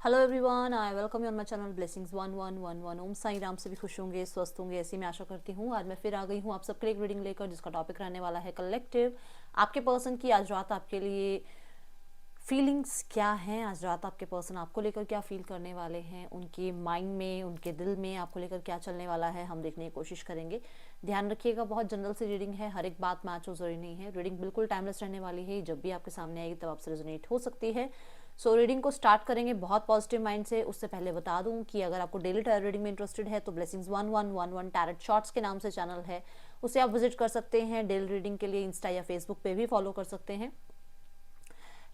Hello everyone, I welcome you on my channel blessings 1111। ओम साई राम से भी खुश होंगे, स्वस्थ होंगे, ऐसी मैं आशा करती हूँ। आज मैं फिर आ गई हूँ आप सबके लिए एक रीडिंग लेकर, जिसका टॉपिक रहने वाला है कलेक्टिव। आपके पर्सन की आज रात आपके लिए फीलिंग्स क्या हैं, आज रात आपके पर्सन आपको लेकर क्या फील करने वाले हैं, उनके माइंड में, उनके दिल में आपको लेकर क्या चलने वाला है, हम देखने की कोशिश करेंगे। ध्यान रखिएगा, बहुत जनरल सी रीडिंग है, हर एक बात मैच हो जरूरी नहीं है। रीडिंग बिल्कुल टाइमलेस रहने वाली है, जब भी आपके सामने आएगी तब आपसे रेजोनेट हो सकती है। सो रीडिंग को स्टार्ट करेंगे बहुत पॉजिटिव माइंड से। उससे पहले बता दूं कि अगर आपको डेली टैरो रीडिंग में इंटरेस्टेड है तो ब्लेसिंग्स 1111 टैरेट शॉर्ट्स के नाम से चैनल है, उसे आप विजिट कर सकते हैं। डेली रीडिंग के लिए इंस्टा या फेसबुक पे भी फॉलो कर सकते हैं,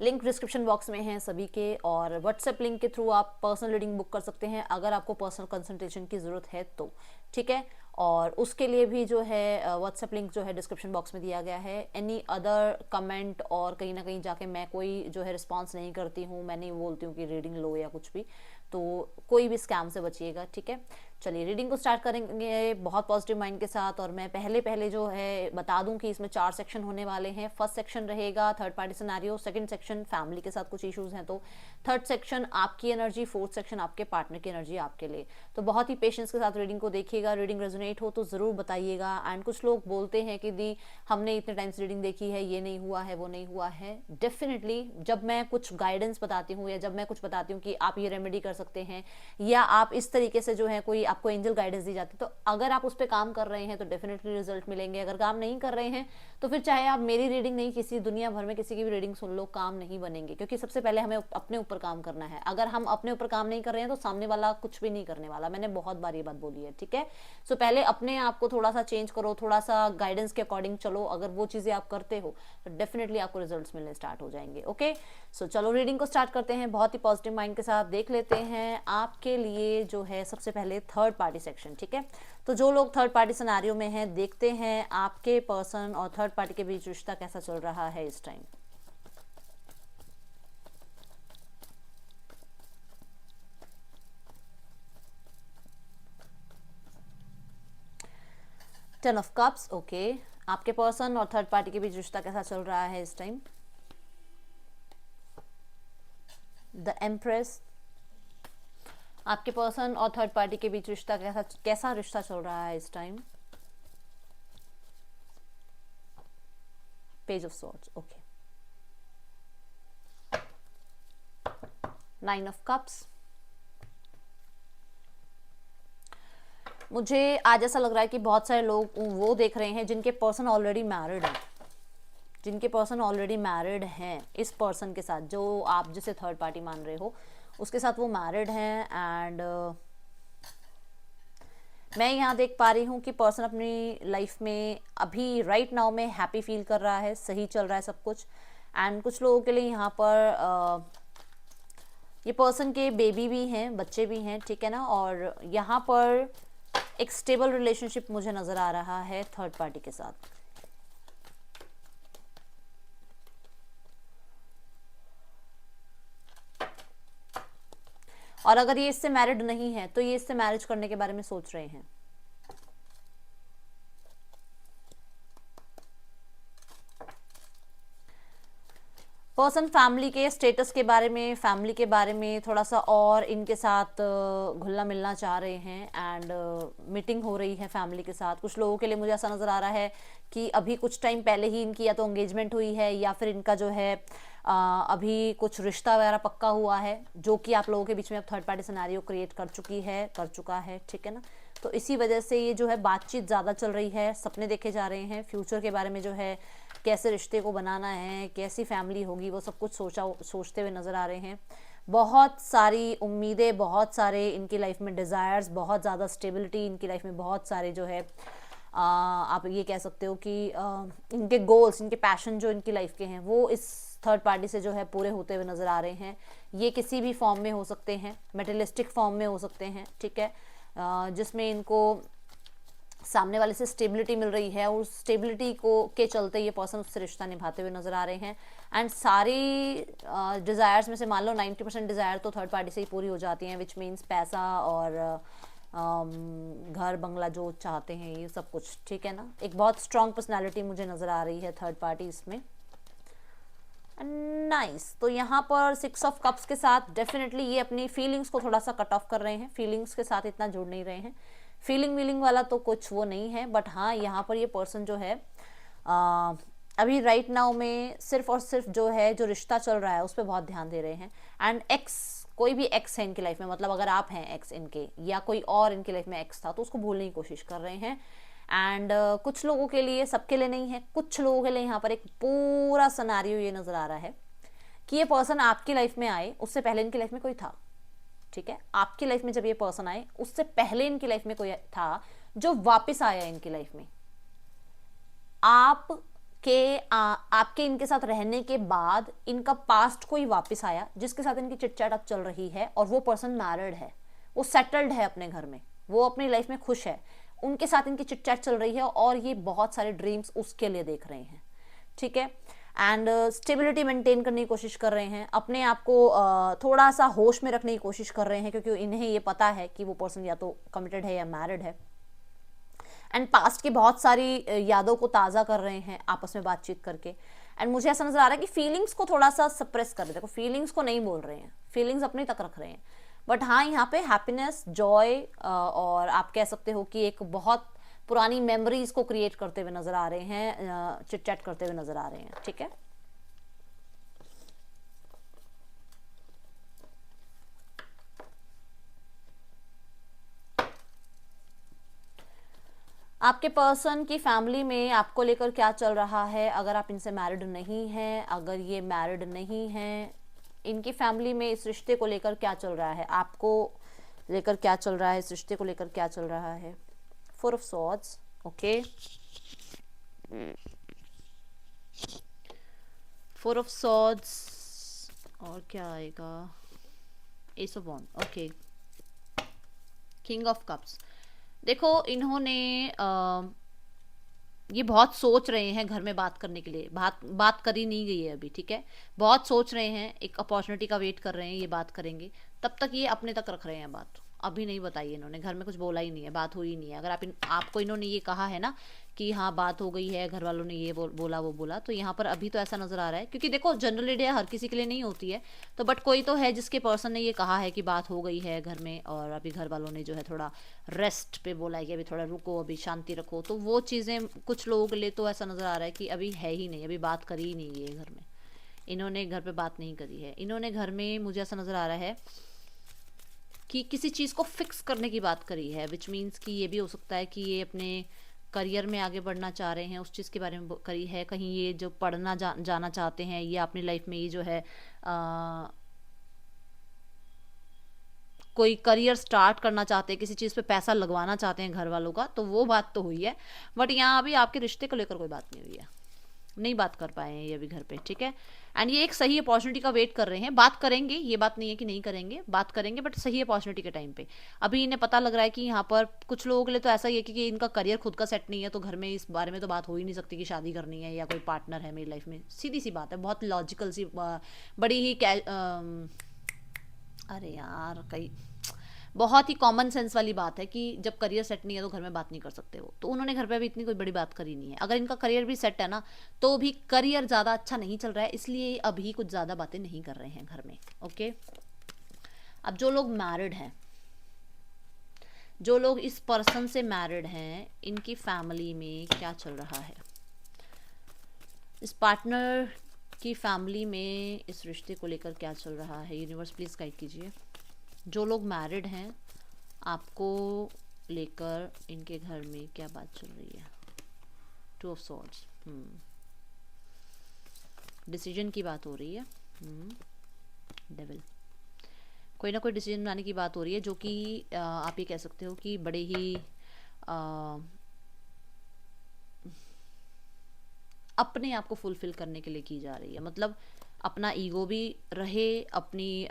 लिंक डिस्क्रिप्शन बॉक्स में है सभी के। और व्हाट्सएप लिंक के थ्रू आप पर्सनल रीडिंग बुक कर सकते हैं अगर आपको पर्सनल कंसल्टेशन की ज़रूरत है तो, ठीक है। और उसके लिए भी जो है व्हाट्सएप लिंक जो है डिस्क्रिप्शन बॉक्स में दिया गया है। एनी अदर कमेंट और कहीं ना कहीं जाके मैं कोई जो है रिस्पॉन्स नहीं करती हूँ, मैं नहीं बोलती हूँ कि रीडिंग लो या कुछ भी, तो कोई भी स्कैम से बचिएगा, ठीक है। चलिए रीडिंग को स्टार्ट करेंगे बहुत पॉजिटिव माइंड के साथ। और मैं पहले जो है बता दूं कि इसमें 4 सेक्शन होने वाले हैं। फर्स्ट सेक्शन रहेगा third party scenario, second section family के साथ कुछ इश्यूज हैं तो, थर्ड सेक्शन आपकी एनर्जी, फोर्थ सेक्शन आपके पार्टनर की एनर्जी आपके लिए। तो बहुत ही पेशेंस के साथ रीडिंग को देखिएगा। रीडिंग रेजोनेट हो तो ज़रूर बताइएगा। एंड कुछ लोग बोलते हैं कि दी हमने इतने टाइम से रीडिंग देखी है, ये नहीं हुआ है, वो नहीं हुआ है। डेफिनेटली जब मैं कुछ गाइडेंस बताती हूँ या जब मैं कुछ बताती हूँ कि आप ये रेमेडी कर सकते हैं या आप इस तरीके से जो है कोई आपको एंजल गाइडेंस दी जाती है, तो अगर आप उस पर काम कर रहे हैं तो डेफिनेटली रिजल्ट मिलेंगे। अगर काम नहीं कर रहे हैं तो फिर चाहे आप मेरी रीडिंग नहीं, किसी दुनिया भर में किसी की भी रीडिंग सुन लो, काम नहीं बनेंगे। क्योंकि सबसे पहले हमें अपने ऊपर काम करना है। अगर हम अपने ऊपर काम नहीं कर रहे हैं तो सामने वाला कुछ भी नहीं करने वाला। मैंने बहुत बार ये बात बोली है, ठीक है। सो पहले अपने आप को थोड़ा सा चेंज करो, थोड़ा सा गाइडेंस के अकॉर्डिंग चलो। अगर वो चीजें आप करते हो तो डेफिनेटली आपको रिजल्ट्स मिलने स्टार्ट हो जाएंगे। ओके, सो चलो रीडिंग को स्टार्ट करते हैं बहुत ही पॉजिटिव माइंड के साथ। देख लेते हैं आपके लिए जो है सबसे पहले थर्ड पार्टी सेक्शन, ठीक है। तो जो लोग थर्ड पार्टी सिनेरियो में हैं, देखते हैं आपके पर्सन और थर्ड पार्टी के बीच रिश्ता कैसा चल रहा है इस time. Ten of cups, okay. आपके पर्सन और थर्ड पार्टी के बीच रिश्ता कैसा चल रहा है इस टाइम। द एम्प्रेस, आपके पर्सन और थर्ड पार्टी के बीच रिश्ता कैसा रिश्ता चल रहा है इस time. Page of swords, okay. Nine of cups, मुझे आज ऐसा लग रहा है कि बहुत सारे लोग वो देख रहे हैं जिनके पर्सन ऑलरेडी मैरिड है, जिनके पर्सन ऑलरेडी मैरिड हैं इस पर्सन के साथ, जो आप जिसे थर्ड पार्टी मान रहे हो उसके साथ वो मैरिड हैं। एंड मैं यहाँ देख पा रही हूँ कि पर्सन अपनी लाइफ में अभी राइट नाउ में हैप्पी फील कर रहा है, सही चल रहा है सब कुछ। एंड कुछ लोगों के लिए यहाँ पर ये पर्सन के बेबी भी हैं, बच्चे भी हैं, ठीक है ना। और यहाँ पर एक स्टेबल रिलेशनशिप मुझे नजर आ रहा है थर्ड पार्टी के साथ। और अगर ये इससे मैरिड नहीं है तो ये इससे मैरिज करने के बारे में सोच रहे हैं। पर्सन फैमिली के स्टेटस के बारे में, फैमिली के बारे में थोड़ा सा और इनके साथ घुलना मिलना चाह रहे हैं। एंड मीटिंग हो रही है फैमिली के साथ। कुछ लोगों के लिए मुझे ऐसा नज़र आ रहा है कि अभी कुछ टाइम पहले ही इनकी या तो एंगेजमेंट हुई है या फिर इनका जो है अभी कुछ रिश्ता वगैरह पक्का हुआ है, जो कि आप लोगों के बीच में अब थर्ड पार्टी सिनेरियो क्रिएट कर चुका है, ठीक है ना। तो इसी वजह से ये जो है बातचीत ज़्यादा चल रही है, सपने देखे जा रहे हैं, फ्यूचर के बारे में जो है कैसे रिश्ते को बनाना है, कैसी फैमिली होगी, वो सब कुछ सोचते हुए नज़र आ रहे हैं। बहुत सारी उम्मीदें, बहुत सारे इनकी लाइफ में डिज़ायर्स, बहुत ज़्यादा स्टेबिलिटी इनकी लाइफ में, बहुत सारे जो है आप ये कह सकते हो कि इनके गोल्स, इनके पैशन जो इनकी लाइफ के हैं वो इस थर्ड पार्टी से जो है पूरे होते हुए नज़र आ रहे हैं। ये किसी भी फॉर्म में हो सकते हैं, मेटेरियलिस्टिक फॉर्म में हो सकते हैं, ठीक है, जिसमें इनको सामने वाले से स्टेबिलिटी मिल रही है और उस स्टेबिलिटी को के चलते ये पर्सन उससे रिश्ता निभाते हुए नजर आ रहे हैं। एंड सारी डिज़ायर्स में से मान लो 90% डिज़ायर तो थर्ड पार्टी से ही पूरी हो जाती हैं, विच मीन्स पैसा और घर बंगला जो चाहते हैं ये सब कुछ, ठीक है ना। एक बहुत स्ट्रांग पर्सनालिटी मुझे नज़र आ रही है थर्ड पार्टी इसमें। नाइस। तो यहाँ पर 6 ऑफ कप्स के साथ डेफिनेटली ये अपनी फीलिंग्स को थोड़ा सा कट ऑफ कर रहे हैं, फीलिंग्स के साथ इतना जुड़ नहीं रहे हैं, फीलिंग वीलिंग वाला तो कुछ वो नहीं है। बट हाँ, यहाँ पर ये पर्सन जो है अभी राइट नाउ में सिर्फ और सिर्फ जो है, जो रिश्ता चल रहा है उस पर बहुत ध्यान दे रहे हैं। एंड एक्स, कोई भी एक्स है इनकी लाइफ में, मतलब अगर आप हैं एक्स इनके, या कोई और इनकी लाइफ में एक्स था, तो उसको भूलने की कोशिश कर रहे हैं। एंड कुछ लोगों के लिए, सबके लिए नहीं है, कुछ लोगों के लिए यहाँ पर एक पूरा सिनेरियो ये नजर आ रहा है कि ये पर्सन आपकी लाइफ में आए, उससे पहले इनकी लाइफ में कोई था। ठीक है, आपकी लाइफ में जब ये पर्सन आए, उससे पहले इनकी लाइफ में कोई था जो वापस आया इनकी लाइफ में। आपके इनके साथ रहने के बाद इनका पास्ट कोई वापस आया जिसके साथ इनकी चिटचैट अब चल रही है, और वो पर्सन मैरिड है, वो सेटल्ड है अपने घर में, वो अपनी लाइफ में खुश है, उनके साथ इनकी चिटचैट चल रही है, और ये बहुत सारे ड्रीम्स उसके लिए देख रहे हैं। ठीक है, एंड स्टेबिलिटी मेंटेन करने की कोशिश कर रहे हैं, अपने आप को थोड़ा सा होश में रखने की कोशिश कर रहे हैं, क्योंकि इन्हें ये पता है कि वो पर्सन या तो कमिटेड है या मैरिड है। एंड पास्ट की बहुत सारी यादों को ताज़ा कर रहे हैं आपस में बातचीत करके। एंड मुझे ऐसा नजर आ रहा है कि फीलिंग्स को थोड़ा सा सप्रेस कर रहे हैं, देखो फीलिंग्स को नहीं बोल रहे हैं, फीलिंग्स अपनी तक रख रहे हैं। बट हाँ, यहाँ पे हैप्पीनेस, जॉय, और आप कह सकते हो कि एक बहुत पुरानी मेमोरीज को क्रिएट करते हुए नजर आ रहे हैं, चिट चैट करते हुए नजर आ रहे हैं। ठीक है, आपके पर्सन की फैमिली में आपको लेकर क्या चल रहा है, अगर आप इनसे मैरिड नहीं हैं, अगर ये मैरिड नहीं हैं, इनकी फैमिली में इस रिश्ते को लेकर क्या चल रहा है, आपको लेकर क्या चल रहा है, इस रिश्ते को लेकर क्या चल रहा है। 4 of swords, okay, 4 of swords, और क्या आएगा, ace of wand, okay, king of cups. देखो इन्होंने ये बहुत सोच रहे हैं घर में बात करने के लिए, बात करी नहीं गई है अभी। ठीक है, बहुत सोच रहे हैं, एक अपॉर्चुनिटी का वेट कर रहे हैं, ये बात करेंगे, तब तक ये अपने तक रख रहे हैं बात, अभी नहीं बताई इन्होंने, घर में कुछ बोला ही नहीं है, बात हुई नहीं है। अगर आपको इन्होंने ये कहा है ना कि हाँ बात हो गई है, घर वालों ने ये बोला वो बोला, तो यहाँ पर अभी तो ऐसा नजर आ रहा है, क्योंकि देखो जनरल डे हर किसी के लिए नहीं होती है, तो बट कोई तो है जिसके पर्सन ने ये कहा है कि बात हो गई है घर में, और अभी घर वालों ने जो है थोड़ा रेस्ट पे बोला है कि अभी थोड़ा रुको, अभी शांति रखो, तो वो चीज़ें कुछ लोगों के लिए तो ऐसा नजर आ रहा है कि अभी है ही नहीं, अभी बात करी ही नहीं है घर में, इन्होंने घर पे बात नहीं करी है। इन्होंने घर में, मुझे ऐसा नजर आ रहा है कि किसी चीज़ को फिक्स करने की बात करी है, विच मीन्स कि ये भी हो सकता है कि ये अपने करियर में आगे बढ़ना चाह रहे हैं, उस चीज़ के बारे में करी है, कहीं ये जो पढ़ना जाना चाहते हैं, ये अपनी लाइफ में ये जो है कोई करियर स्टार्ट करना चाहते हैं, किसी चीज़ पे पैसा लगवाना चाहते हैं घर वालों का, तो वो बात तो हुई है। बट यहाँ अभी आपके रिश्ते को लेकर कोई बात नहीं हुई है, नहीं बात कर पाए हैं ये अभी घर पे। ठीक है, एंड ये एक सही अपॉर्चुनिटी का वेट कर रहे हैं, बात करेंगे, ये बात नहीं है कि नहीं करेंगे, बात करेंगे, बट सही अपॉर्चुनिटी के टाइम पे। अभी इन्हें पता लग रहा है कि यहाँ पर कुछ लोगों के लिए तो ऐसा ही है कि इनका करियर खुद का सेट नहीं है, तो घर में इस बारे में तो बात हो ही नहीं सकती कि शादी करनी है या कोई पार्टनर है मेरी लाइफ में, सीधी सी बात है, बहुत लॉजिकल सी, बड़ी ही अरे यार, कई बहुत ही कॉमन सेंस वाली बात है कि जब करियर सेट नहीं है तो घर में बात नहीं कर सकते वो, तो उन्होंने घर पे भी इतनी कोई बड़ी बात करी नहीं है। अगर इनका करियर भी सेट है ना, तो भी करियर ज़्यादा अच्छा नहीं चल रहा है, इसलिए अभी कुछ ज़्यादा बातें नहीं कर रहे हैं घर में। ओके, अब जो लोग मैरिड हैं, जो लोग इस पर्सन से मैरिड हैं, इनकी फैमिली में क्या चल रहा है, इस पार्टनर की फैमिली में इस रिश्ते को लेकर क्या चल रहा है, यूनिवर्स प्लीज़ गाइड कीजिए। जो लोग मैरिड हैं, आपको लेकर इनके घर में क्या बात चल रही है। 2 ऑफ सॉर्ड्स, डिसीजन की बात हो रही है, डेविल, कोई ना कोई डिसीजन बनाने की बात हो रही है, जो कि आप ये कह सकते हो कि बड़े ही अपने आप को फुलफिल करने के लिए की जा रही है, मतलब अपना ईगो भी रहे, अपनी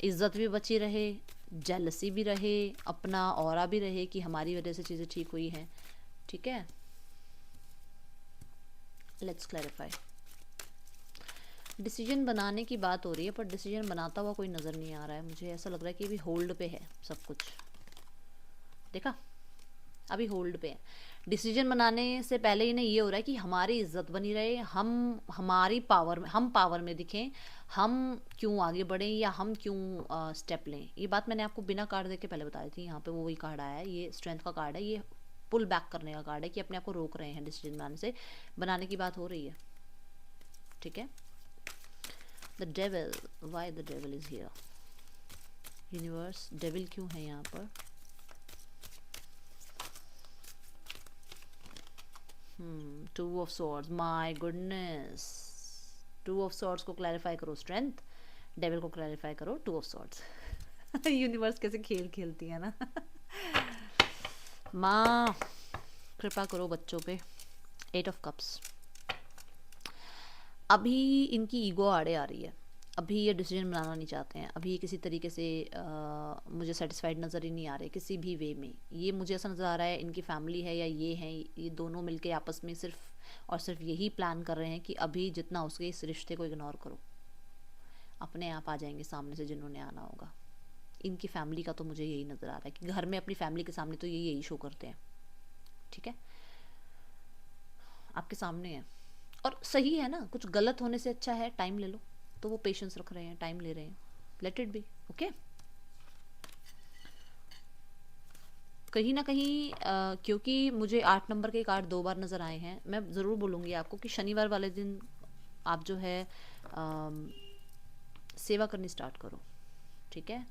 इज्जत भी बची रहे, जेलसी भी रहे, अपना ऑरा भी रहे कि हमारी वजह से चीज़ें ठीक हुई हैं। ठीक है, लेट्स क्लैरिफाई। डिसीजन बनाने की बात हो रही है, पर डिसीजन बनाता हुआ कोई नज़र नहीं आ रहा है, मुझे ऐसा लग रहा है कि अभी होल्ड पे है सब कुछ, देखा, अभी होल्ड पे है। डिसीजन बनाने से पहले इन्हें ये हो रहा है कि हमारी इज्जत बनी रहे, हम हमारी पावर में, हम पावर में दिखें, हम क्यों आगे बढ़ें या हम क्यों स्टेप लें। ये बात मैंने आपको बिना कार्ड देके पहले बताई थी। यहाँ पे वो वही कार्ड आया है, ये स्ट्रेंथ का कार्ड है, ये पुल बैक करने का कार्ड है कि अपने आप को रोक रहे हैं डिसीजन बनाने से, बनाने की बात हो रही है, ठीक है। The devil, why the devil is here, universe devil क्यों है यहाँ पर। Two of swords, my goodness, two of swords को क्लैरिफाई करो स्ट्रेंथ, डेविल को क्लैरिफाई करो टू ऑफ सॉर्ड्स। यूनिवर्स कैसे खेल खेलती है ना। माँ कृपा करो बच्चों पे। एट ऑफ कप्स, अभी इनकी ईगो आड़े आ रही है, अभी ये डिसीजन बनाना नहीं चाहते हैं, अभी ये किसी तरीके से मुझे सेटिस्फाइड नज़र ही नहीं आ रहे किसी भी वे में। ये मुझे ऐसा नज़र आ रहा है इनकी फैमिली है या ये हैं, ये दोनों मिलके आपस में सिर्फ और सिर्फ यही प्लान कर रहे हैं कि अभी जितना हो सके इस रिश्ते को इग्नोर करो, अपने आप आ जाएंगे सामने से जिन्होंने आना होगा। इनकी फैमिली का तो मुझे यही नज़र आ रहा है कि घर में अपनी फैमिली के सामने तो ये यही शो करते हैं, ठीक है, आपके सामने है और सही है ना। कुछ गलत होने से अच्छा है टाइम ले लो, तो वो पेशेंस रख रहे हैं, टाइम ले रहे हैं, लेट इट बी, ओके। कहीं ना कहीं क्योंकि मुझे 8 नंबर के कार्ड 2 बार नज़र आए हैं, मैं ज़रूर बोलूँगी आपको कि शनिवार वाले दिन आप जो है सेवा करनी स्टार्ट करो, ठीक है।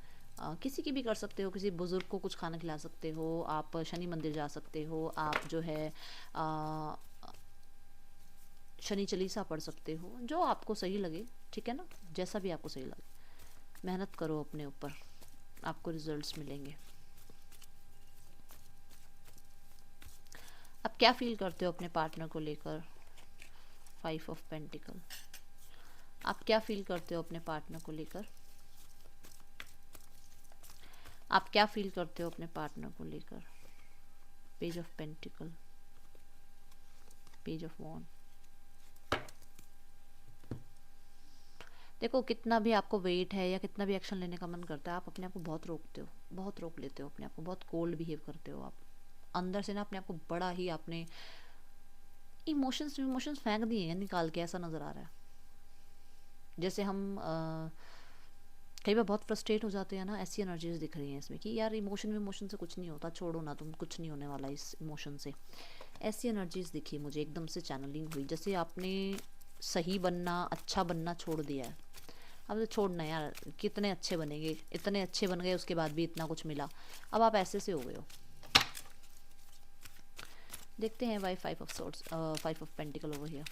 किसी की भी कर सकते हो, किसी बुज़ुर्ग को कुछ खाना खिला सकते हो आप, शनि मंदिर जा सकते हो आप, जो है शनि चालीसा पढ़ सकते हो, जो आपको सही लगे, ठीक है ना, जैसा भी आपको सही लगे। मेहनत करो अपने ऊपर, आपको रिजल्ट्स मिलेंगे। आप क्या फील करते हो अपने पार्टनर को लेकर। 5 ऑफ पेंटिकल, आप क्या फील करते हो अपने पार्टनर को लेकर, आप क्या फील करते हो अपने पार्टनर को लेकर। Page of pentacles, page of wands. देखो कितना भी आपको वेट है या कितना भी एक्शन लेने का मन करता है, आप अपने आप को बहुत रोकते हो, बहुत रोक लेते हो अपने आप को, बहुत कोल्ड बिहेव करते हो आप अंदर से ना, अपने आप को बड़ा ही आपने इमोशंस फेंक दिए हैं निकाल के, ऐसा नज़र आ रहा है। जैसे हम कई बार बहुत फ्रस्ट्रेट हो जाते हैं ना, ऐसी एनर्जीज दिख रही हैं इसमें कि यार इमोशन से कुछ नहीं होता, छोड़ो ना तुम, कुछ नहीं होने वाला इस इमोशन से। ऐसी एनर्जीज दिखी मुझे, एकदम से चैनलिंग हुई, जैसे आपने सही बनना, अच्छा बनना छोड़ दिया है। अब तो छोड़ना यार, कितने अच्छे बनेंगे, इतने अच्छे बन गए उसके बाद भी इतना कुछ मिला, अब आप ऐसे से हो गए हो। देखते हैं why 5 of swords, 5 of pentacle over here.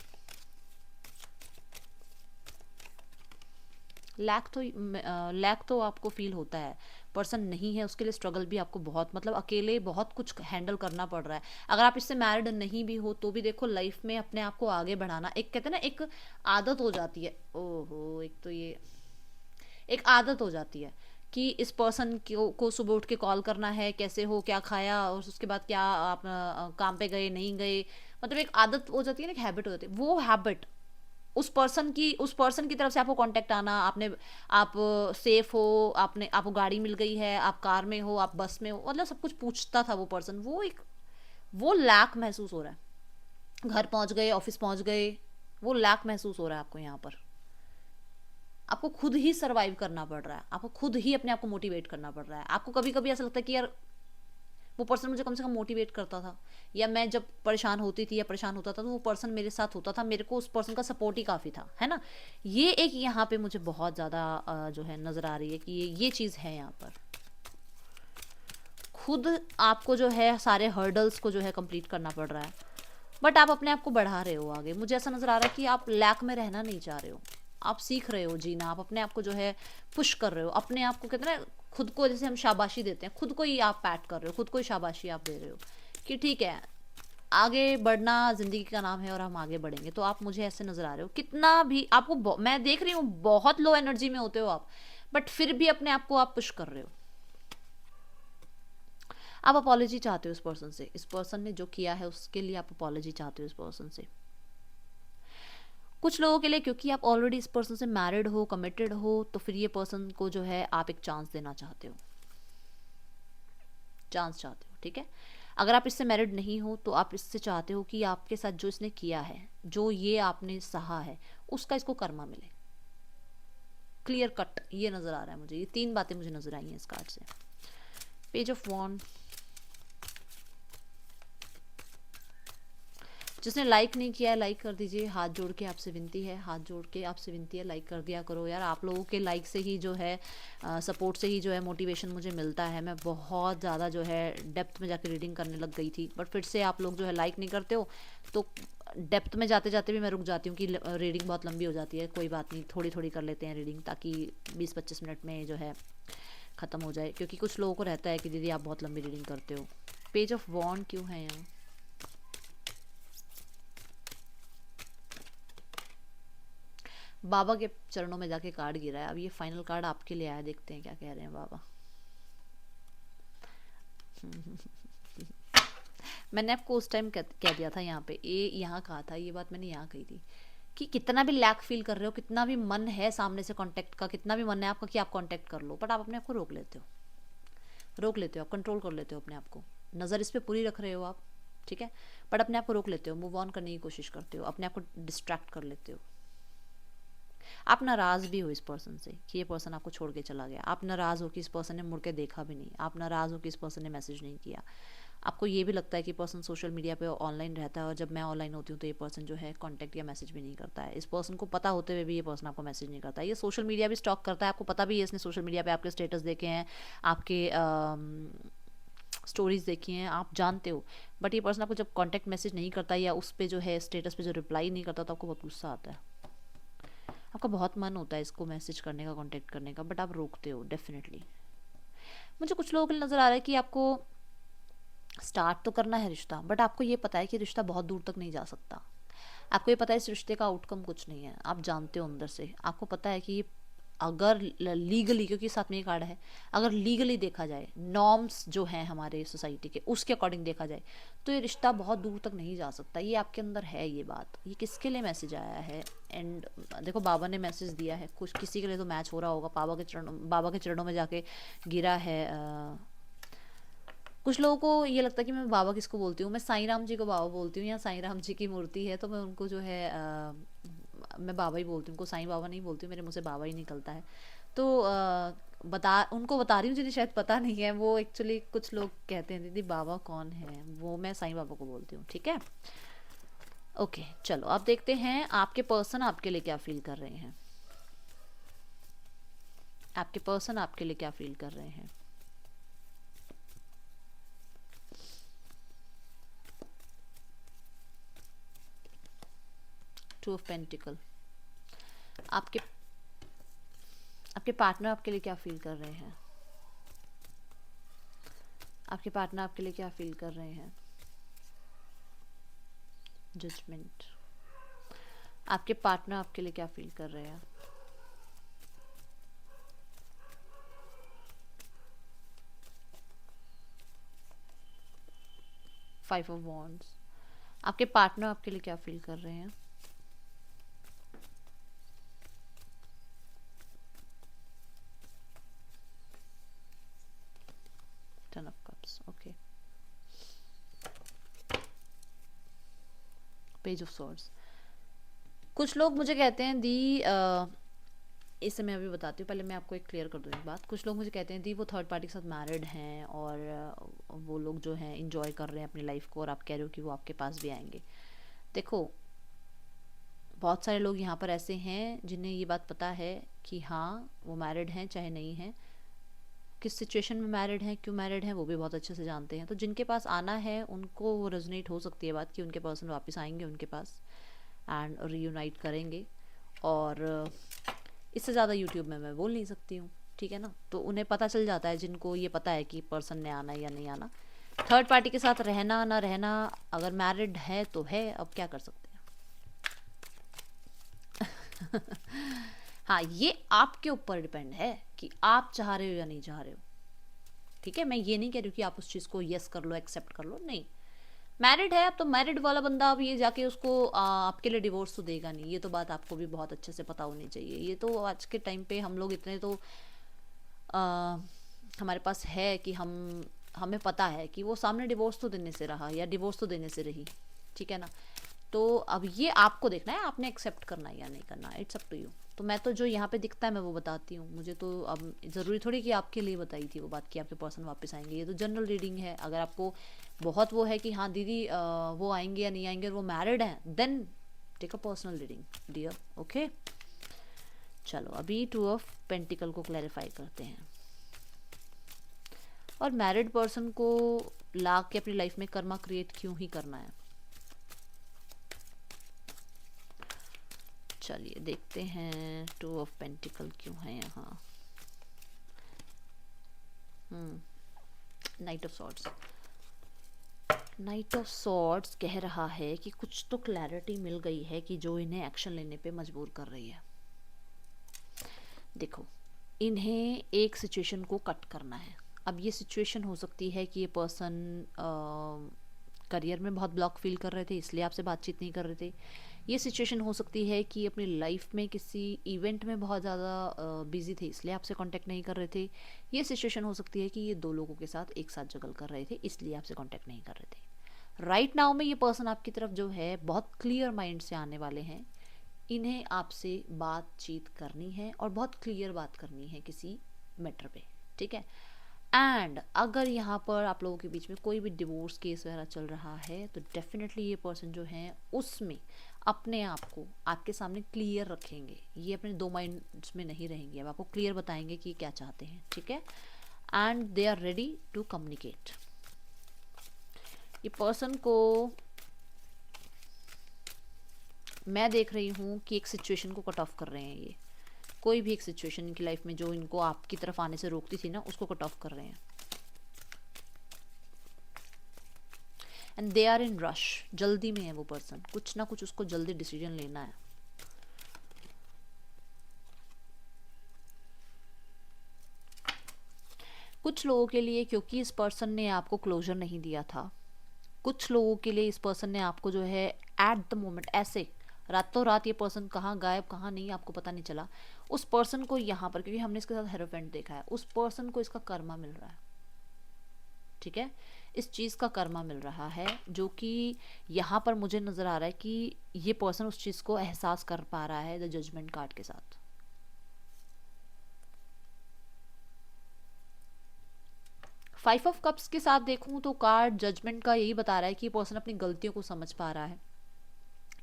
Lack तो आपको फील होता है, पर्सन नहीं है उसके लिए स्ट्रगल भी आपको बहुत, मतलब अकेले बहुत कुछ हैंडल करना पड़ रहा है। अगर आप इससे मैरिड नहीं भी हो तो भी देखो लाइफ में अपने आप को आगे बढ़ाना, एक कहते हैं ना एक आदत हो जाती है। ओहो, एक तो ये एक आदत हो जाती है कि इस पर्सन को सुबह उठ के कॉल करना है, कैसे हो, क्या खाया, और उसके बाद क्या आप काम पे गए नहीं गए, मतलब एक आदत हो जाती है ना, एक हैबिट हो जाती है। वो हैबिट उस पर्सन की तरफ से आपको कांटेक्ट आना, आप सेफ हो, आपको गाड़ी मिल गई है, आप कार में हो, आप बस में हो, मतलब सब कुछ पूछता था वो पर्सन, वो लैक महसूस हो रहा है। घर पहुंच गए, ऑफिस पहुंच गए, वो लैक महसूस हो रहा है आपको यहाँ पर। आपको खुद ही सरवाइव करना पड़ रहा है, आपको खुद ही अपने आप को मोटिवेट करना पड़ रहा है। आपको कभी कभी ऐसा लगता है कि यार वो पर्सन मुझे कम से कम मोटिवेट करता था, या मैं जब परेशान होती थी या परेशान होता था तो वो पर्सन मेरे साथ होता था, मेरे को उस पर्सन का सपोर्ट ही काफ़ी था, है ना। ये एक यहाँ पे मुझे बहुत ज़्यादा जो है नज़र आ रही है कि ये चीज़ है यहाँ पर। खुद आपको जो है सारे हर्डल्स को जो है कंप्लीट करना पड़ रहा है, बट आप अपने आप को बढ़ा रहे हो आगे। मुझे ऐसा नज़र आ रहा है कि आप लैक में रहना नहीं चाह रहे हो, आप सीख रहे हो जीना, आप अपने आप को जो है पुश कर रहे हो, अपने आप को कहते हैं ना, खुद को जैसे हम शाबाशी देते हैं, खुद को ही आप पैट कर रहे हो, खुद को ही शाबाशी आप दे रहे हो कि ठीक है आगे बढ़ना ज़िंदगी का नाम है और हम आगे बढ़ेंगे। तो आप मुझे ऐसे नज़र आ रहे हो, कितना भी आपको मैं देख रही हूँ बहुत लो एनर्जी में होते हो आप, बट फिर भी अपने आप को आप पुश कर रहे हो। आप अपॉलॉजी चाहते हो इस पर्सन से, इस पर्सन ने जो किया है उसके लिए आप अपॉलॉजी चाहते हो इस पर्सन से। कुछ लोगों के लिए क्योंकि आप ऑलरेडी इस पर्सन से मैरिड हो, कमिटेड हो, तो फिर ये पर्सन को जो है आप एक चांस देना चाहते हो, चांस चाहते हो, ठीक है। अगर आप इससे मैरिड नहीं हो तो आप इससे चाहते हो कि आपके साथ जो इसने किया है, जो ये आपने सहा है, उसका इसको कर्मा मिले। क्लियर कट ये नज़र आ रहा है मुझे, ये 3 बातें मुझे नज़र आई हैं इस कार्ड से। पेज ऑफ वॉन्ड, जिसने लाइक नहीं किया है लाइक कर दीजिए, हाथ जोड़ के आपसे विनती है, हाथ जोड़ के आपसे विनती है, लाइक कर दिया करो यार। आप लोगों के लाइक से ही जो है, सपोर्ट से ही जो है मोटिवेशन मुझे मिलता है। मैं बहुत ज़्यादा जो है डेप्थ में जाके रीडिंग करने लग गई थी, बट फिर से आप लोग जो है लाइक नहीं करते हो, तो डेप्थ में जाते जाते भी मैं रुक जाती हूँ कि रीडिंग बहुत लंबी हो जाती है। कोई बात नहीं, थोड़ी थोड़ी कर लेते हैं रीडिंग, ताकि 20-25 मिनट में जो है ख़त्म हो जाए, क्योंकि कुछ लोगों को रहता है कि दीदी आप बहुत लंबी रीडिंग करते हो। पेज ऑफ वॉन्ड क्यों है यहाँ? बाबा के चरणों में जाके कार्ड गिरा है। अब ये फाइनल कार्ड आपके लिए आया, देखते हैं क्या कह रहे हैं बाबा। मैंने आपको उस टाइम कह दिया था यहाँ पे, ये यहाँ कहा था, ये बात मैंने यहाँ कही थी कि कितना भी लैक फील कर रहे हो, कितना भी मन है सामने से कांटेक्ट का, कितना भी मन है आपका कि आप कांटेक्ट कर लो, बट आप अपने आप को रोक लेते हो, आप कंट्रोल कर लेते हो अपने आप को। नज़र इस पर पूरी रख रहे हो आप, ठीक है, बट अपने आप को रोक लेते हो, मूव ऑन करने की कोशिश करते हो, अपने आप को डिस्ट्रैक्ट कर लेते हो। आप नाराज़ भी हो इस पर्सन से कि ये पर्सन आपको छोड़ के चला गया, आप नाराज़ हो कि इस पर्सन ने मुड़ के देखा भी नहीं, आप नाराज़ हो कि इस पर्सन ने मैसेज नहीं किया। आपको ये भी लगता है कि पर्सन सोशल मीडिया पे ऑनलाइन रहता है, और जब मैं ऑनलाइन होती हूँ तो ये पर्सन जो है कांटेक्ट या मैसेज भी नहीं करता है। इस पर्सन को पता होते हुए भी ये पर्सन आपको मैसेज नहीं करता है। ये सोशल मीडिया भी स्टॉक करता है, आपको पता भी है इसने सोशल मीडिया पे आपके स्टेटस देखे हैं, आपके स्टोरीज देखी हैं, आप जानते हो, बट ये पर्सन आपको जब कॉन्टैक्ट मैसेज नहीं करता या उस पर जो है स्टेटस पे जो रिप्लाई नहीं करता, तो आपको बहुत गुस्सा आता है। आपका बहुत मन होता है इसको मैसेज करने का, कांटेक्ट करने का, बट आप रोकते हो डेफिनेटली। मुझे कुछ लोगों को नज़र आ रहा है कि आपको स्टार्ट तो करना है रिश्ता, बट आपको ये पता है कि रिश्ता बहुत दूर तक नहीं जा सकता। आपको ये पता है इस रिश्ते का आउटकम कुछ नहीं है, आप जानते हो अंदर से, आपको पता है कि अगर लीगली, क्योंकि साथ में ये कार्ड है, अगर लीगली देखा जाए, नॉर्म्स जो हैं हमारे सोसाइटी के, उसके अकॉर्डिंग देखा जाए, तो ये रिश्ता बहुत दूर तक नहीं जा सकता। ये आपके अंदर है ये बात। ये किसके लिए मैसेज आया है? एंड देखो बाबा ने मैसेज दिया है, कुछ किसी के लिए तो मैच हो रहा होगा। बाबा के चरणों में जाके गिरा है। कुछ लोगों को ये लगता है कि मैं बाबा किसको बोलती हूँ, मैं साईं राम जी को बाबा बोलती हूँ, या साईं राम जी की मूर्ति है तो मैं उनको जो है मैं बाबा ही बोलती हूँ, उनको साईं बाबा नहीं बोलती हूँ, मेरे मुँह से बाबा ही निकलता है। तो उनको बता रही हूँ जिन्हें शायद पता नहीं है, वो एक्चुअली कुछ लोग कहते हैं दीदी बाबा कौन है, वो मैं साईं बाबा को बोलती हूँ, ठीक है। ओके चलो अब देखते हैं आपके पर्सन आपके लिए क्या फील कर रहे हैं। आपके पर्सन आपके लिए क्या फील कर रहे हैं। टू ऑफ पेंटिकल, आपके पार्टनर आपके लिए क्या फील कर रहे हैं। आपके पार्टनर आपके लिए क्या फील कर रहे हैं। जजमेंट, आपके पार्टनर आपके लिए क्या फील कर रहे हैं। फाइव ऑफ वॉन्ड्स, आपके पार्टनर आपके लिए क्या फील कर रहे हैं। Ten of cups, okay. Page of swords, कुछ लोग मुझे कहते हैं दी इसे मैं अभी बताती हूँ, पहले मैं आपको एक क्लियर कर दूँ एक बात। कुछ लोग मुझे कहते हैं दी वो थर्ड पार्टी के साथ मैरिड हैं और वो लोग जो हैं इंजॉय कर रहे हैं अपनी लाइफ को, और आप कह रहे हो कि वो आपके पास भी आएंगे। देखो बहुत सारे लोग यहाँ पर ऐसे हैं जिन्हें ये बात पता है कि हाँ वो मैरिड हैं चाहे नहीं हैं, किस सिचुएशन में मैरिड हैं, क्यों मैरिड हैं, वो भी बहुत अच्छे से जानते हैं। तो जिनके पास आना है उनको वो रेजोनेट हो सकती है बात कि उनके पर्सन वापस आएंगे उनके पास एंड रीयूनाइट करेंगे। और इससे ज़्यादा यूट्यूब में मैं बोल नहीं सकती हूँ, ठीक है ना। तो उन्हें पता चल जाता है, जिनको ये पता है कि पर्सन ने आना या नहीं आना। थर्ड पार्टी के साथ रहना ना रहना, अगर मैरिड है तो है, अब क्या कर सकते हैं। हाँ ये आपके ऊपर डिपेंड है कि आप चाह रहे हो या नहीं चाह रहे हो, ठीक है। मैं ये नहीं कह रही हूँ कि आप उस चीज़ को यस कर लो, एक्सेप्ट कर लो, नहीं। मैरिड है अब तो मैरिड वाला बंदा अब ये जाके उसको आपके लिए डिवोर्स तो देगा नहीं, ये तो बात आपको भी बहुत अच्छे से पता होनी चाहिए। ये तो आज के टाइम पे हम लोग इतने तो हमारे पास है कि हम हमें पता है कि वो सामने डिवोर्स तो देने से रहा या डिवोर्स तो देने से रही, ठीक है ना। तो अब ये आपको देखना है, आपने एक्सेप्ट करना है या नहीं करना, इट्स अप टू यू। तो मैं तो जो यहाँ पे दिखता है मैं वो बताती हूँ, मुझे तो अब ज़रूरी थोड़ी कि आपके लिए बताई थी वो बात कि आपके पर्सन वापस आएंगे। ये तो जनरल रीडिंग है। अगर आपको बहुत वो है कि हाँ दीदी वो आएंगे या नहीं आएंगे और वो मैरिड हैं, then take a personal reading dear, okay. चलो अभी 2 ऑफ पेंटिकल को क्लैरिफाई करते हैं। और मैरिड पर्सन को ला के अपनी लाइफ में कर्मा क्रिएट क्यों ही करना है, चलिए देखते हैं 2 ऑफ पेंटिकल क्यों है यहाँ। Night of swords, night of swords कह रहा है कि कुछ तो क्लैरिटी मिल गई है कि जो इन्हें एक्शन लेने पे मजबूर कर रही है। देखो, इन्हें एक सिचुएशन को कट करना है। अब ये सिचुएशन हो सकती है कि ये पर्सन करियर में बहुत ब्लॉक फील कर रहे थे इसलिए आपसे बातचीत नहीं कर रहे थे। ये सिचुएशन हो सकती है कि अपनी लाइफ में किसी इवेंट में बहुत ज़्यादा बिजी थे इसलिए आपसे कांटेक्ट नहीं कर रहे थे। ये सिचुएशन हो सकती है कि ये 2 लोगों के साथ एक साथ जगल कर रहे थे इसलिए आपसे कांटेक्ट नहीं कर रहे थे। राइट नाउ में ये पर्सन आपकी तरफ जो है बहुत क्लियर माइंड से आने वाले हैं। इन्हें आपसे बातचीत करनी है और बहुत क्लियर बात करनी है किसी मैटर पे, ठीक है। एंड अगर यहाँ पर आप लोगों के बीच में कोई भी डिवोर्स केस वगैरह चल रहा है तो डेफिनेटली ये पर्सन जो है उसमें अपने आप को आपके सामने क्लियर रखेंगे। ये अपने 2 माइंड्स में नहीं रहेंगे, अब आपको क्लियर बताएंगे कि क्या चाहते हैं, ठीक है। And they are ready to communicate. ये पर्सन को मैं देख रही हूँ कि एक सिचुएशन को कट ऑफ कर रहे हैं। ये कोई भी एक सिचुएशन इनकी लाइफ में जो इनको आपकी तरफ आने से रोकती थी ना उसको कट ऑफ कर रहे हैं। And they are in rush, जल्दी में है वो पर्सन, कुछ ना कुछ उसको जल्दी डिसीजन लेना है। कुछ लोगों के लिए क्योंकि इस पर्सन ने आपको क्लोजर नहीं दिया था, कुछ लोगों के लिए इस पर्सन ने आपको जो है एट द मोमेंट ऐसे रातों रात ये पर्सन कहाँ गायब कहाँ नहीं आपको पता नहीं चला। उस पर्सन को यहाँ पर, क्योंकि हमने इसके साथ हेरोफेंट देखा है, उस पर्सन को इसका कर्मा मिल रहा है, ठीक है। इस चीज़ का कर्मा मिल रहा है जो कि यहाँ पर मुझे नज़र आ रहा है कि ये पर्सन उस चीज़ को एहसास कर पा रहा है द जजमेंट कार्ड के साथ। फाइव ऑफ कप्स के साथ देखूं तो कार्ड जजमेंट का यही बता रहा है कि ये पर्सन अपनी गलतियों को समझ पा रहा है,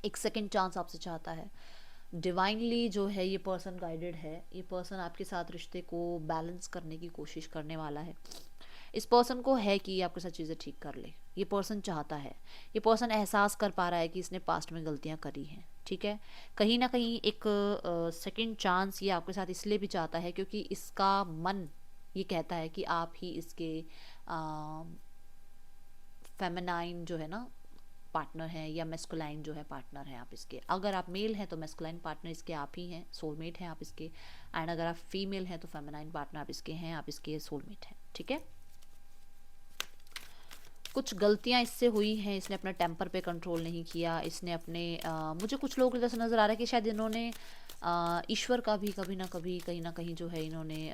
एक सेकेंड चांस आपसे चाहता है। डिवाइनली जो है ये पर्सन गाइडेड है। ये पर्सन आपके साथ रिश्ते को बैलेंस करने की कोशिश करने वाला है। इस पर्सन को है कि आपके साथ चीज़ें ठीक कर ले, ये पर्सन चाहता है। ये पर्सन एहसास कर पा रहा है कि इसने पास्ट में गलतियां करी हैं, ठीक है। कहीं ना कहीं एक सेकंड चांस ये आपके साथ इसलिए भी चाहता है क्योंकि इसका मन ये कहता है कि आप ही इसके फेमिनाइन जो है ना पार्टनर है या मेस्कुलाइन जो है पार्टनर है आप इसके। अगर आप मेल हैं तो मेस्कुलाइन पार्टनर इसके आप ही हैं, सोलमेट हैं आप इसके। एंड अगर आप फीमेल हैं तो फेमिनाइन पार्टनर आप इसके हैं, आप इसके सोलमेट हैं, ठीक है। कुछ गलतियां इससे हुई हैं, इसने अपना टेम्पर पे कंट्रोल नहीं किया, इसने अपने मुझे कुछ लोग जैसे नज़र आ रहा है कि शायद इन्होंने ईश्वर का भी कभी ना कभी कहीं ना कहीं जो है इन्होंने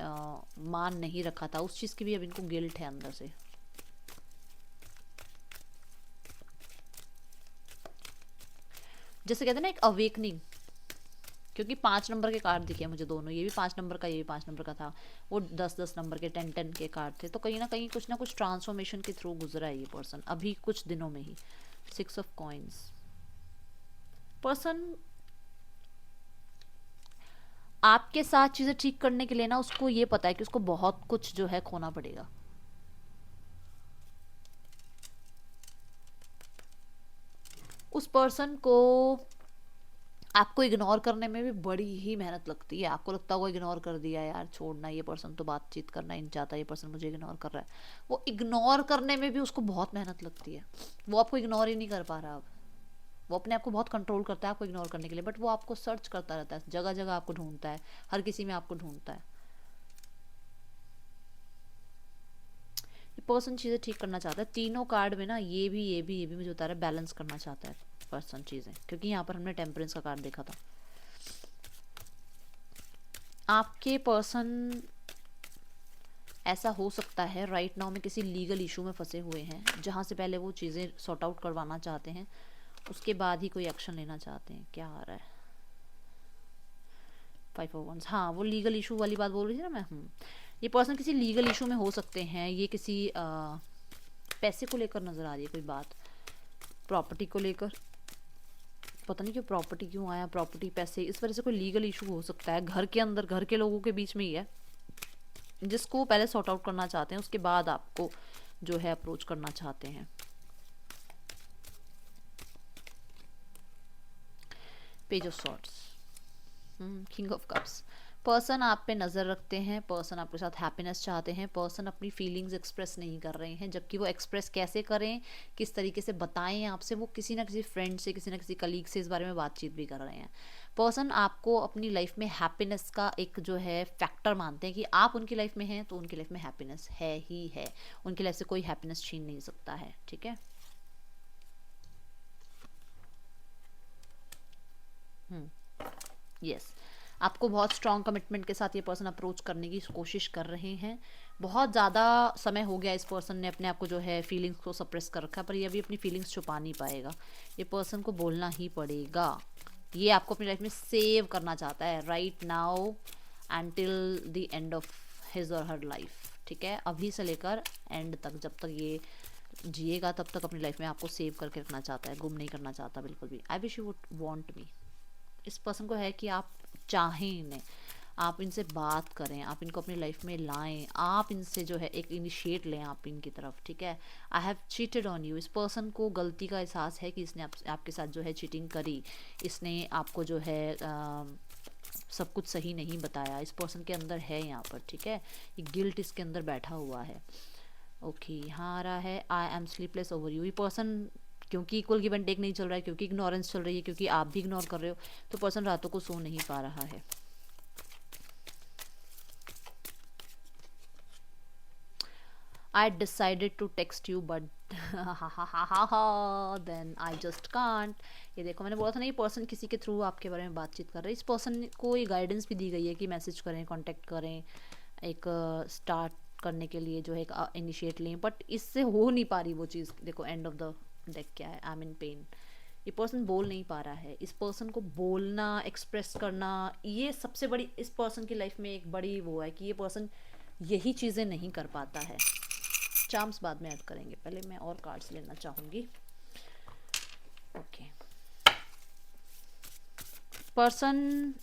मान नहीं रखा था, उस चीज़ की भी अब इनको गिल्ट है अंदर से। जैसे कहते हैं ना एक अवेकनिंग, क्योंकि 5 नंबर के कार्ड दिखे मुझे दोनों, ये भी 5 नंबर का ये भी 5 नंबर का था, वो 10-10 नंबर के 10-10 के कार्ड थे। तो कहीं ना कहीं कुछ ना कुछ ट्रांसफॉर्मेशन के थ्रू गुजरा है ये पर्सन अभी कुछ दिनों में ही। 6 ऑफ कॉइन्स, पर्सन आपके साथ चीज़ें ठीक करने के लिए ना उसको ये पता है कि उसको बहुत कुछ जो है खोना पड़ेगा। उस पर्सन को आपको इग्नोर करने में भी बड़ी ही मेहनत लगती है। आपको लगता होगा इग्नोर कर दिया यार, छोड़ना, ये पर्सन तो बातचीत करना ही नहीं चाहता, ये पर्सन मुझे इग्नोर कर रहा है। वो इग्नोर करने में भी उसको बहुत मेहनत लगती है, वो आपको इग्नोर ही नहीं कर पा रहा। अब वो अपने आप को बहुत कंट्रोल करता है आपको इग्नोर करने के लिए, बट वो आपको सर्च करता रहता है, जगह जगह आपको ढूंढता है, हर किसी में आपको ढूंढता है। ये पर्सन चीज़ें ठीक करना चाहता है। तीनों कार्ड में ना ये भी मुझे बता रहा है बैलेंस करना चाहता है पर्सन चीज़ें, क्योंकि यहाँ पर हमने टेम्परेंस का कार्ड देखा था। आपके पर्सन ऐसा हो सकता है राइट नाउ में किसी लीगल इशू में फंसे हुए हैं, जहाँ से पहले वो चीज़ें सॉर्ट आउट करवाना चाहते हैं, उसके बाद ही कोई एक्शन लेना चाहते हैं। क्या आ रहा है? 5 ऑफ वंस, हाँ वो लीगल इशू वाली बात बोल रही थी ना मैं। ये पर्सन किसी लीगल इशू में हो सकते हैं, ये किसी पैसे को लेकर नज़र आ रही है कोई बात, प्रॉपर्टी को लेकर। पता नहीं क्यों प्रॉपर्टी क्यों आया, प्रॉपर्टी पैसे, इस वजह से कोई लीगल इशू हो सकता है घर के अंदर, घर के लोगों के बीच में ही है, जिसको पहले सॉर्ट आउट करना चाहते हैं, उसके बाद आपको जो है अप्रोच करना चाहते हैं। Page of swords, king of cups. Person आप पे नज़र रखते हैं, पर्सन आपके साथ हैप्पीनेस चाहते हैं, पर्सन अपनी फीलिंग्स एक्सप्रेस नहीं कर रहे हैं, जबकि वो एक्सप्रेस कैसे करें, किस तरीके से बताएं आपसे, वो किसी ना किसी फ्रेंड से, किसी ना किसी कलीग से इस बारे में बातचीत भी कर रहे हैं। पर्सन आपको अपनी लाइफ में हैप्पीनेस का एक जो है फैक्टर मानते हैं कि आप उनकी लाइफ में हैं तो उनकी लाइफ में हैप्पीनेस है ही है, उनकी लाइफ से कोई हैप्पीनेस छीन नहीं सकता है। ठीक है, यस, आपको बहुत स्ट्रॉन्ग कमिटमेंट के साथ ये पर्सन अप्रोच करने की कोशिश कर रहे हैं। बहुत ज़्यादा समय हो गया इस पर्सन ने अपने आप को जो है फीलिंग्स को सप्रेस कर रखा है, पर ये अभी अपनी फीलिंग्स छुपा नहीं पाएगा, ये पर्सन को बोलना ही पड़ेगा। ये आपको अपनी लाइफ में सेव करना चाहता है right now until the end of his और हर लाइफ। ठीक है, अभी से लेकर एंड तक, जब तक ये जिएगा तब तक अपनी लाइफ में आपको सेव करके रखना चाहता है, गुम नहीं करना चाहता बिल्कुल भी। I wish you would want me. इस पर्सन को है कि आप चाहें इन्हें, आप इनसे बात करें, आप इनको अपनी लाइफ में लाएं, आप इनसे जो है एक इनिशिएट लें आप इनकी तरफ। ठीक है, I have cheated on you. इस पर्सन को गलती का एहसास है कि इसने आपके साथ जो है चीटिंग करी, इसने आपको जो है सब कुछ सही नहीं बताया, इस पर्सन के अंदर है यहाँ पर। ठीक है, ये गिल्ट इसके अंदर बैठा हुआ है। ओके, यहाँ आ रहा है I am sleepless over you. ये पर्सन क्योंकि इक्वल गिव एंड टेक नहीं चल रहा है, क्योंकि इग्नोरेंस चल रही है, क्योंकि आप भी इग्नोर कर रहे हो, तो पर्सन रातों को सो नहीं पा रहा है। I decided to text you but then I just can't। ये देखो, मैंने बोला था ना ये पर्सन किसी के थ्रू आपके बारे में बातचीत कर रहे हैं। इस पर्सन को ये गाइडेंस भी दी गई है कि मैसेज करें, कांटेक्ट करें, एक स्टार्ट करने के लिए जो है एक इनिशिएट लें, बट इससे हो नहीं पा रही वो चीज़। देखो एंड ऑफ द डेक क्या है, आई एम इन पेन। ये पर्सन बोल नहीं पा रहा है। इस पर्सन को बोलना, एक्सप्रेस करना, ये सबसे बड़ी इस पर्सन की लाइफ में एक बड़ी वो है कि ये पर्सन यही चीज़ें नहीं कर पाता है। चार्म्स बाद में ऐड करेंगे, पहले मैं और कार्ड्स लेना चाहूँगी। ओके, पर्सन,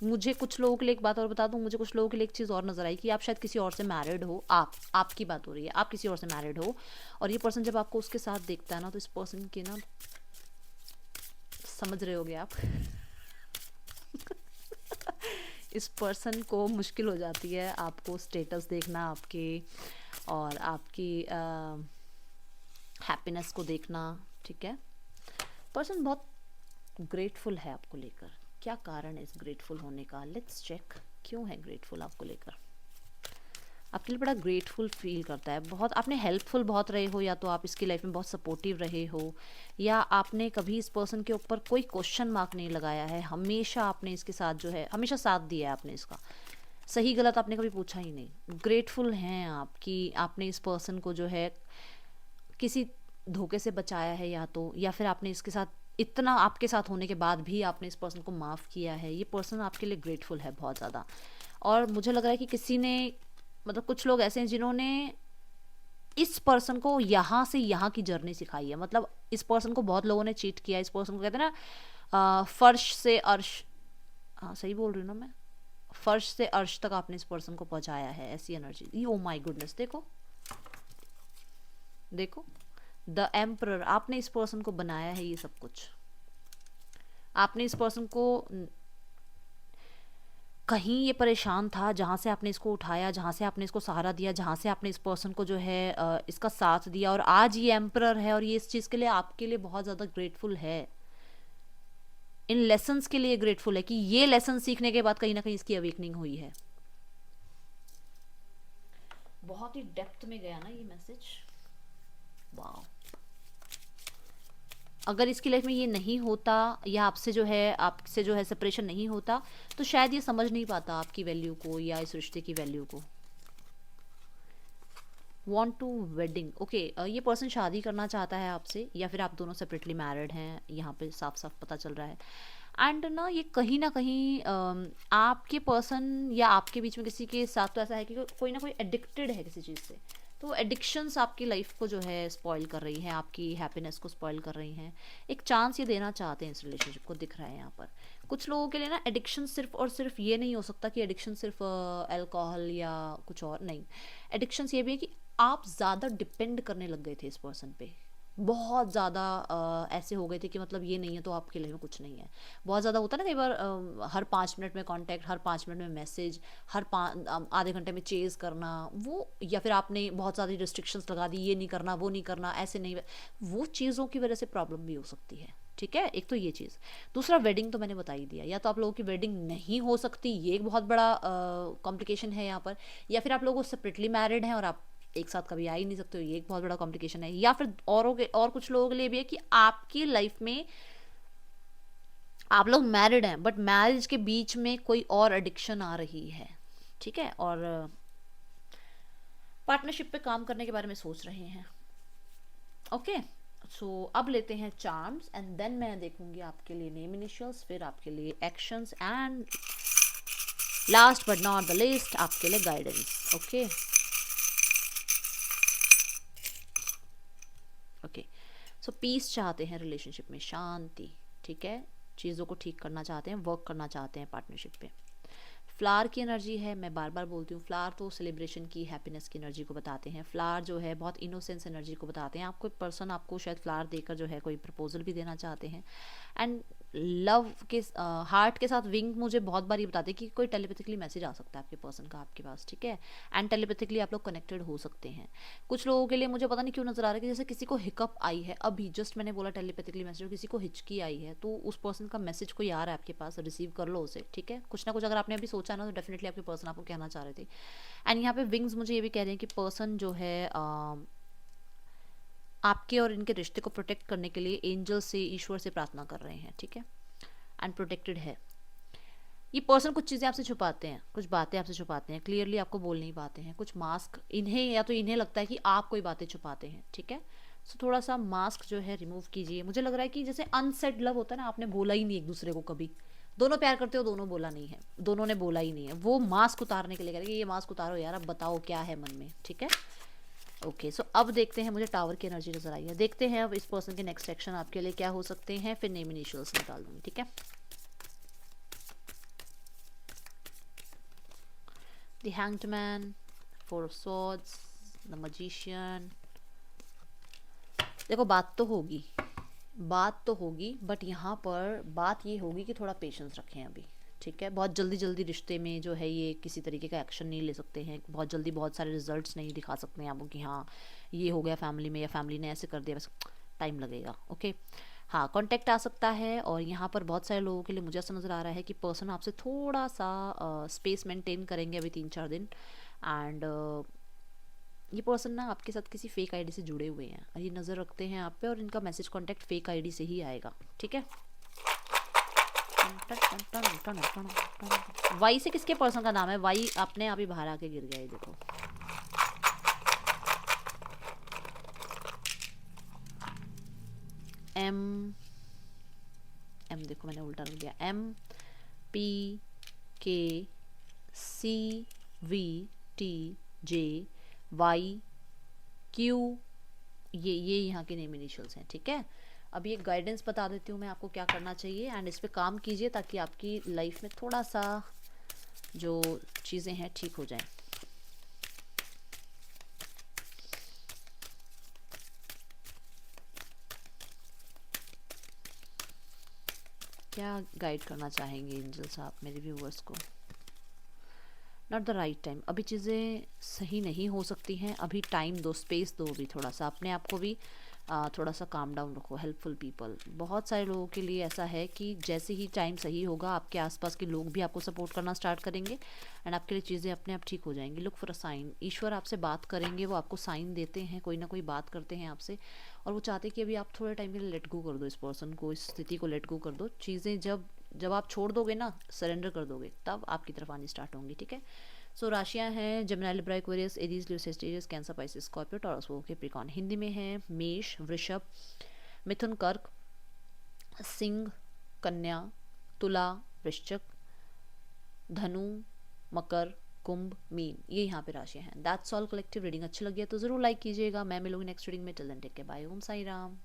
मुझे कुछ लोगों के लिए एक बात और बता दूं, मुझे कुछ लोगों के लिए एक चीज़ और नजर आई कि आप शायद किसी और से मैरिड हो। आपकी बात हो रही है, आप किसी और से मैरिड हो, और ये पर्सन जब आपको उसके साथ देखता है ना, तो इस पर्सन के ना, समझ रहे होगे आप इस पर्सन को मुश्किल हो जाती है आपको स्टेटस देखना आपके, और आपकी हैप्पीनेस को देखना। ठीक है, पर्सन बहुत ग्रेटफुल है आपको लेकर। क्या कारण है इस ग्रेटफुल होने का? लेट्स चेक, क्यों है ग्रेटफुल आपको लेकर। आपके लिए बड़ा ग्रेटफुल फील करता है, बहुत आपने हेल्पफुल बहुत रहे हो, या तो आप इसकी लाइफ में बहुत सपोर्टिव रहे हो, या आपने कभी इस पर्सन के ऊपर कोई क्वेश्चन मार्क नहीं लगाया है, हमेशा आपने इसके साथ जो है हमेशा साथ दिया है आपने इसका, सही गलत आपने कभी पूछा ही नहीं। ग्रेटफुल हैं आप कि आपने इस पर्सन को जो है किसी धोखे से बचाया है, या फिर आपने इसके साथ इतना आपके साथ होने के बाद भी आपने इस पर्सन को माफ़ किया है। ये पर्सन आपके लिए ग्रेटफुल है बहुत ज़्यादा। और मुझे लग रहा है कि किसी ने, मतलब कुछ लोग ऐसे हैं जिन्होंने इस पर्सन को यहाँ से यहाँ की जर्नी सिखाई है। मतलब इस पर्सन को बहुत लोगों ने चीट किया। इस पर्सन को कहते हैं ना फर्श से अर्श, हाँ सही बोल रही हूँ ना मैं, फर्श से अर्श तक आपने इस पर्सन को पहुँचाया है, ऐसी एनर्जी। ओ माई गुडनेस, देखो देखो, द एम्परर, आपने इस पर्सन को बनाया है ये सब कुछ। आपने इस पर्सन को, कहीं ये परेशान था, जहाँ से आपने इसको उठाया, जहाँ से आपने इसको सहारा दिया, जहाँ से आपने इस पर्सन को जो है इसका साथ दिया, और आज ये एम्परर है, और ये इस चीज़ के लिए आपके लिए बहुत ज़्यादा ग्रेटफुल है। इन लेसन्स के लिए ग्रेटफुल है कि ये लेसन सीखने के बाद कहीं ना कहीं इसकी अवेकनिंग हुई है। बहुत ही डेप्थ में गया ना ये मैसेज, वाह। अगर इसकी लाइफ में ये नहीं होता, या आपसे जो है सेपरेशन नहीं होता, तो शायद ये समझ नहीं पाता आपकी वैल्यू को या इस रिश्ते की वैल्यू को। वांट टू वेडिंग, ओके, ये पर्सन शादी करना चाहता है आपसे, या फिर आप दोनों सेपरेटली मैरिड हैं, यहाँ पे साफ साफ पता चल रहा है। एंड ना कहीं आपके पर्सन या आपके बीच में किसी के साथ तो ऐसा है कि कोई ना कोई एडिक्टेड है किसी चीज़ से। तो एडिक्शंस आपकी लाइफ को जो है स्पॉइल कर रही हैं, आपकी हैप्पीनेस को स्पॉइल कर रही हैं। एक चांस ये देना चाहते हैं इस रिलेशनशिप को, दिख रहा है यहाँ पर। कुछ लोगों के लिए ना एडिक्शन सिर्फ और सिर्फ ये नहीं हो सकता कि एडिक्शन सिर्फ अल्कोहल या कुछ और नहीं। एडिक्शंस ये भी है कि आप ज़्यादा डिपेंड करने लग गए थे इस पर्सन पे, बहुत ज़्यादा ऐसे हो गए थे कि मतलब ये नहीं है तो आपके लिए में कुछ नहीं है। बहुत ज़्यादा होता है ना कई बार, हर 5 मिनट में कांटेक्ट, हर 5 मिनट में मैसेज, आधे घंटे में चेज़ करना वो, या फिर आपने बहुत सारी रिस्ट्रिक्शंस लगा दी, ये नहीं करना वो नहीं करना ऐसे नहीं, वो चीज़ों की वजह से प्रॉब्लम भी हो सकती है। ठीक है, एक तो ये चीज़। दूसरा, वेडिंग तो मैंने बता ही दिया, या तो आप लोगों की वेडिंग नहीं हो सकती, ये एक बहुत बड़ा कॉम्प्लिकेशन है यहाँ पर, या फिर आप लोगों सेपरेटली मैरिड हैं और आप एक साथ कभी आ ही नहीं सकते हो, ये एक बहुत बड़ा कॉम्प्लिकेशन है। या फिर और कुछ लोगों के लिए भी है कि आपकी लाइफ में आप लोग मैरिड हैं बट मैरिज के बीच में कोई और एडिक्शन आ रही है। ठीक है, और पार्टनरशिप पे काम करने के बारे में सोच रहे हैं। ओके, सो अब लेते हैं चार्म्स एंड देन मैं देखूंगी आपके लिए नेम इनिशियल्स, फिर आपके लिए actions, and last but not the list आपके लिए गाइडेंस। ओके ओके, सो पीस चाहते हैं रिलेशनशिप में, शांति। ठीक है, चीज़ों को ठीक करना चाहते हैं, वर्क करना चाहते हैं पार्टनरशिप पे। फ्लावर की एनर्जी है, मैं बार बार बोलती हूँ, फ्लावर तो सेलिब्रेशन की, हैप्पीनेस की एनर्जी को बताते हैं। फ्लावर जो है बहुत इनोसेंस एनर्जी को बताते हैं। आपको पर्सन आपको शायद फ्लावर देकर जो है कोई प्रपोजल भी देना चाहते हैं। एंड लव के हार्ट के साथ विंग मुझे बहुत बार ये बताते हैं कि कोई टेलीपैथिकली मैसेज आ सकता है आपके पर्सन का आपके पास। ठीक है, एंड टेलीपैथिकली आप लोग कनेक्टेड हो सकते हैं। कुछ लोगों के लिए मुझे पता नहीं क्यों नजर आ रहा है कि जैसे किसी को हिकअप आई है, अभी जस्ट मैंने बोला टेलीपैथिकली मैसेज, किसी को हिचकी आई है, तो उस पर्सन का मैसेज कोई आ रहा है आपके पास, रिसीव कर लो उसे। ठीक है, कुछ ना कुछ अगर आपने अभी सोचा ना तो डेफिनेटली आपके पर्सन आपको कहना चाह रहे थे। एंड यहाँ पे विंग्स मुझे ये भी कह रहे हैं कि पर्सन जो है आपके और इनके रिश्ते को प्रोटेक्ट करने के लिए एंजल से, ईश्वर से प्रार्थना कर रहे हैं। ठीक है, एंड प्रोटेक्टेड है। ये पर्सन कुछ चीज़ें आपसे छुपाते हैं, कुछ बातें आपसे छुपाते हैं, क्लियरली आपको बोल नहीं पाते हैं। कुछ मास्क इन्हें, या तो इन्हें लगता है कि आप कोई बातें छुपाते हैं। ठीक है, सो थोड़ा सा मास्क जो है रिमूव कीजिए। मुझे लग रहा है कि जैसे अनसेड लव होता है ना, आपने बोला ही नहीं एक दूसरे को कभी, दोनों प्यार करते हो, दोनों बोला नहीं है, दोनों ने बोला ही नहीं है, वो मास्क उतारने के लिए कह रहे हैं कि ये मास्क उतारो यार, अब बताओ क्या है मन में। ठीक है, ओके, सो अब देखते हैं, मुझे टावर की एनर्जी नजर आई है, देखते हैं अब इस पर्सन के नेक्स्ट सेक्शन आपके लिए क्या हो सकते हैं, फिर नेम इनिशियल्स निकाल दूंगी। ठीक है, the hanged man, four of swords, the magician. देखो बात तो होगी, बात तो होगी, बट यहाँ पर बात ये होगी कि थोड़ा पेशेंस रखें अभी। ठीक है, बहुत जल्दी जल्दी रिश्ते में जो है ये किसी तरीके का एक्शन नहीं ले सकते हैं, बहुत जल्दी बहुत सारे रिजल्ट्स नहीं दिखा सकते हैं आपको कि हाँ ये हो गया फैमिली में, या फैमिली ने ऐसे कर दिया, बस टाइम लगेगा। ओके, हाँ कॉन्टेक्ट आ सकता है, और यहाँ पर बहुत सारे लोगों के लिए मुझे ऐसा नज़र आ रहा है कि पर्सन आपसे थोड़ा सा स्पेस मेंटेन करेंगे अभी 3-4 दिन। एंड ये पर्सन ना आपके साथ किसी फेक आईडी से जुड़े हुए हैं, ये नज़र रखते हैं आप पे, और इनका मैसेज कांटेक्ट फेक आईडी से ही आएगा। ठीक है, वाई से किसके पर्सन का नाम है, वाई अपने आप ही बाहर आके गिर गया, ये देखो। एम देखो मैंने उल्टा रख दिया, MPKCVTJYQ, ये यहाँ के नेम इनिशियल्स हैं। ठीक है, अब ये गाइडेंस बता देती हूँ मैं आपको क्या करना चाहिए, एंड इस पे काम कीजिए ताकि आपकी लाइफ में थोड़ा सा जो चीज़ें हैं ठीक हो जाएं। क्या गाइड करना चाहेंगे एंजल्स आप मेरे व्यूवर्स को? नॉट द राइट टाइम, अभी चीज़ें सही नहीं हो सकती हैं, अभी टाइम दो, स्पेस दो, अभी थोड़ा सा अपने आप को भी थोड़ा सा काम डाउन रखो। हेल्पफुल पीपल, बहुत सारे लोगों के लिए ऐसा है कि जैसे ही टाइम सही होगा आपके आसपास के लोग भी आपको सपोर्ट करना स्टार्ट करेंगे, एंड आपके लिए चीज़ें अपने आप ठीक हो जाएंगी। लुक फॉर अ साइन, ईश्वर आपसे बात करेंगे, वो आपको साइन देते हैं, कोई ना कोई बात करते हैं आपसे, और वो चाहते हैं कि अभी आप थोड़े टाइम के लिए लेट गो कर दो इस पर्सन को, इस स्थिति को लेट गो कर दो। चीज़ें जब जब आप छोड़ दोगे ना, सरेंडर कर दोगे, तब आपकी तरफ आनी स्टार्ट होंगी, ठीक है। सो राशियां हैं Gemini, Libra, Aquarius, Aries, Leo, Sagittarius, Cancer, Pisces, Scorpio, Taurus, वो कैप्रिकॉर्न। हिंदी में है मेष, वृषभ, मिथुन, कर्क, सिंह, कन्या, तुला, वृश्चिक, धनु, मकर, कुंभ, मीन, ये यहाँ पे राशियां हैं। दैट्स ऑल कलेक्टिव रीडिंग अच्छी लगी है तो जरूर लाइक कीजिएगा। मैं मिलूंगी नेक्स्ट रीडिंग में। Till then take care, bye, Om Sai Ram.